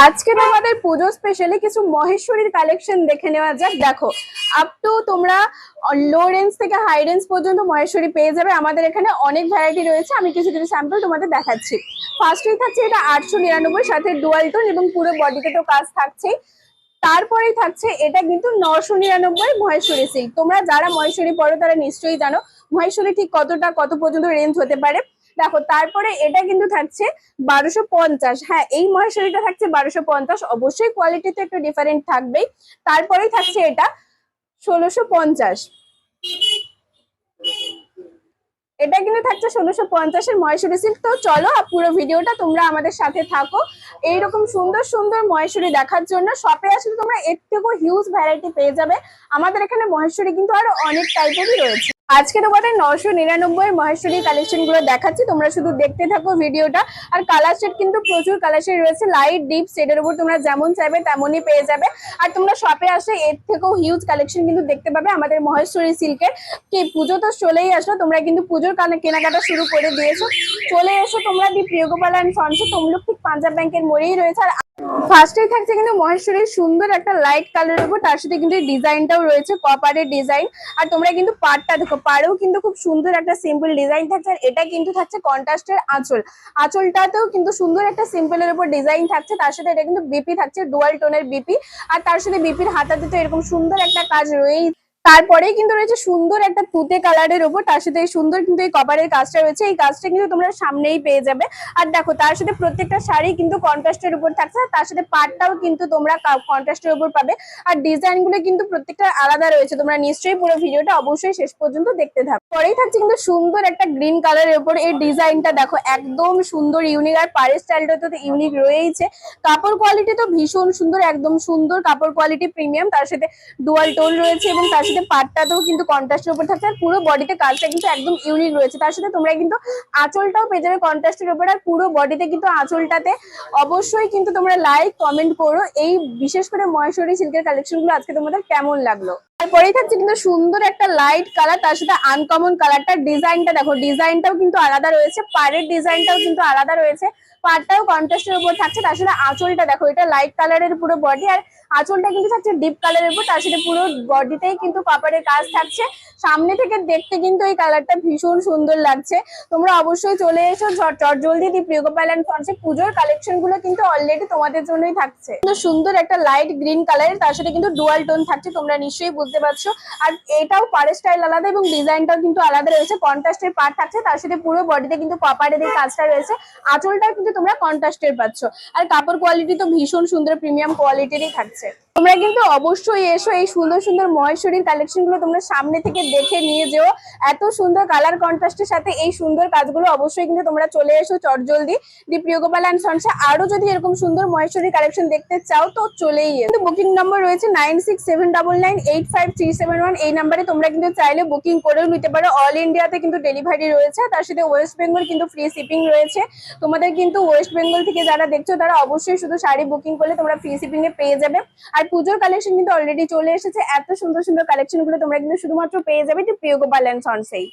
আজকে তোমাদের পুজো স্পেশালি কিছু মহেশ্বরীর কালেকশন দেখে নেওয়া যাক। দেখো, আপ টু তোমরা লো রেঞ্জ থেকে হাই রেঞ্জ পর্যন্ত মহেশ্বরী পেয়ে যাবে। আমাদের এখানে অনেক ভ্যারাইটি রয়েছে, আমি কিছু কিছু স্যাম্পল তোমাদের দেখাচ্ছি। ফার্স্টেই থাকছে এটা 899, সাথে ডুয়াল টোন এবং পুরো বডিতে তো কাজ থাকছেই। তারপরেই থাকছে এটা কিন্তু 999 মহেশ্বরী সিল্ক। তোমরা যারা মহেশ্বরী পড়ো তারা নিশ্চয়ই জানো মহেশ্বরী ঠিক কত পর্যন্ত রেঞ্জ হতে পারে। দেখো, তারপরে এটা কিন্তু থাকছে 1250। হ্যাঁ, এই মহেশ্বরীটা থাকছে 1250, অবশ্যই কোয়ালিটিতে একটু ডিফারেন্ট থাকবেই। তারপরেই থাকছে এটা 1650। এটা কিন্তু থাকছে 1650-এর মহেশ্বরী সিল্ক। তো চলো পুরো ভিডিওটা তোমরা আমাদের সাথে থাকো। এইরকম সুন্দর সুন্দর মহেশ্বরী দেখার জন্য শপে আসলে তোমরা এর থেকেও হিউজ ভ্যারাইটি পেয়ে যাবে। আমাদের এখানে মহেশ্বরী কিন্তু আরো অনেক টাইপেরই রয়েছে। আজকে তোমাদের 999 মহেশ্বরী কালেকশন গুলো দেখাচ্ছি, তোমরা শুধু দেখতে থাকো ভিডিওটা। আর কালার শেড কিন্তু প্রচুর কালার শেড রয়েছে, লাইট ডিপ শেডের উপর তোমরা যেমন চাইবে তেমনই পেয়ে যাবে। আর তোমরা শপে আসলে এর থেকেও হিউজ কালেকশন কিন্তু দেখতে পাবে আমাদের মহেশ্বরী সিল্কের। কি পুজো তো চলেই আসলো, তোমরা কিন্তু পুজোর কেনাকাটা শুরু করে দিয়েছো। চলে এসো তোমরা দি প্রিয়গোপাল এন্ড সন্সে, তমলুক ঠিক পাঞ্জাব ব্যাংকের মোড়েই রয়েছে। আর ফার্স্টেই থাকছে কিন্তু মহেশ্বরীর সুন্দর একটা লাইট কালারের উপর, তার সাথে কিন্তু ডিজাইনটাও রয়েছে কপারের ডিজাইন। আর তোমরা কিন্তু পাড়টা দেখো, পাড়েও কিন্তু খুব সুন্দর একটা সিম্পল ডিজাইন থাকছে। আর এটা কিন্তু থাকছে কন্ট্রাস্টের আঁচল, আঁচলটাতেও কিন্তু সুন্দর একটা সিম্পলের উপর ডিজাইন থাকছে। তার সাথে এটা কিন্তু বিপি থাকছে, ডুয়াল টোনের বিপি। আর তার সাথে বিপির হাতাতে তো এরকম সুন্দর একটা কাজ রয়েই। তারপরেই কিন্তু রয়েছে সুন্দর একটা তুতে কালারের উপর, তার সাথে এই সুন্দর কিন্তু এই কপারের কাজটা রয়েছে। এই কাজটা কিন্তু তোমরা সামনেই পেয়ে যাবে। আর দেখো, তার সাথে প্রত্যেকটা শাড়ি কিন্তু কন্ট্রাস্টের উপর থাকছে, তার সাথে পাটটাও কিন্তু তোমরা কন্ট্রাস্টের উপর পাবে। আর ডিজাইন গুলো কিন্তু প্রত্যেকটা আলাদা রয়েছে, তোমরা নিশ্চয়ই পুরো ভিডিওটা অবশ্যই শেষ পর্যন্ত দেখতে থাকো। পরেই থাকছে কিন্তু সুন্দর একটা গ্রিন কালারের উপর, এই ডিজাইনটা দেখো একদম সুন্দর ইউনিক। আর পাড়ের স্টাইলটা তো ইউনিক রয়েছে। কাপড় কোয়ালিটি তো ভীষণ সুন্দর, একদম সুন্দর কাপড় কোয়ালিটি, প্রিমিয়াম। তার সাথে ডুয়াল টোন রয়েছে এবং তার সাথে পাটটাতেও কিন্তু কন্ট্রাস্টের উপর থাকছে। আর পুরো বডিতে কাজটা কিন্তু একদম ইউনিক রয়েছে। তার সাথে তোমরা কিন্তু আঁচলটাও পেয়ে যাবে কন্ট্রাস্টের উপর। আর পুরো বডিতে কিন্তু আঁচলটাতে অবশ্যই কিন্তু তোমরা লাইক কমেন্ট করো এই বিশেষ করে মহেশ্বরী সিল্কের কালেকশন গুলো আজকে তোমাদের কেমন লাগলো। তারপরেই থাকছে কিন্তু সুন্দর একটা লাইট কালার, তার সাথে আনকমন কালারটার ডিজাইনটা দেখো, ডিজাইনটাও কিন্তু আলাদা রয়েছে, পাড়ের ডিজাইনটাও কিন্তু আলাদা রয়েছে। পাড়টাও কন্ট্রাস্টের উপর থাকছে। তার সাথে আঁচলটা দেখো, এটা লাইট কালারের পুরো বডি, আর আঁচলটা কিন্তু থাকছে ডিপ কালারের উপর। তার সাথে পুরো বডিতেই কিন্তু কপারের কাজ থাকছে। সামনে থেকে দেখতে কিন্তু এই কালারটা ভীষণ সুন্দর লাগছে। তোমরা অবশ্যই চলে এসো জলদি দি প্রিয়গোপাল এন্ড সন্সে। পুজোর কালেকশন গুলো কিন্তু অলরেডি তোমাদের জন্যই থাকছে। সুন্দর একটা লাইট গ্রিন কালারের, তার সাথে কিন্তু ডুয়াল টোন থাকছে, তোমরা নিশ্চয়ই বুঝতে পারছো। আর এটাও পাড়ের স্টাইল আলাদা এবং ডিজাইনটাও কিন্তু আলাদা রয়েছে। কন্ট্রাস্টের পাড় থাকছে, তার সাথে পুরো বডিতে কিন্তু কপারের এই কাজটা রয়েছে। আঁচলটাও কিন্তু তোমরা কন্ট্রাস্টের পাচ্ছ। আর কাপড় কোয়ালিটি তো ভীষণ সুন্দর, প্রিমিয়াম কোয়ালিটিরই থাকছে। তোমরা কিন্তু অবশ্যই এসো, এই সুন্দর সুন্দর মহেশ্বরীর কালেকশন গুলো তোমরা সামনে থেকে দেখে নিয়ে যেও। এত সুন্দর কালার কন্ট্রাস্টের সাথে এই সুন্দর কাজগুলো অবশ্যই কিন্তু তোমরা চলে এসো চটজলদি দি প্রিয়গোপাল এন্ড সন্সে। আরো যদি এরকম সুন্দর মহেশ্বরী কালেকশন দেখতে চাও তো চলেই এসো। বুকিং নম্বর রয়েছে 9679998371। এই নাম্বারে তোমরা কিন্তু চাইলে বুকিং করেও নিতে পারো। অল ইন্ডিয়াতে কিন্তু ডেলিভারি রয়েছে, তার সাথে ওয়েস্ট বেঙ্গল কিন্তু ফ্রি শিপিং রয়েছে। তোমাদের কিন্তু ওয়েস্ট বেঙ্গল থেকে যারা দেখছো তারা অবশ্যই শুধু শাড়ি বুকিং করলে তোমরা ফ্রি শিপিং এ পেয়ে যাবে। আর পুজোর কালেকশন কিন্তু অলরেডি চলে এসেছে, এত সুন্দর সুন্দর কালেকশন গুলো তোমরা কিন্তু শুধুমাত্র পেয়ে যাবে প্রিয়গোপাল এন্ড সন্সেই।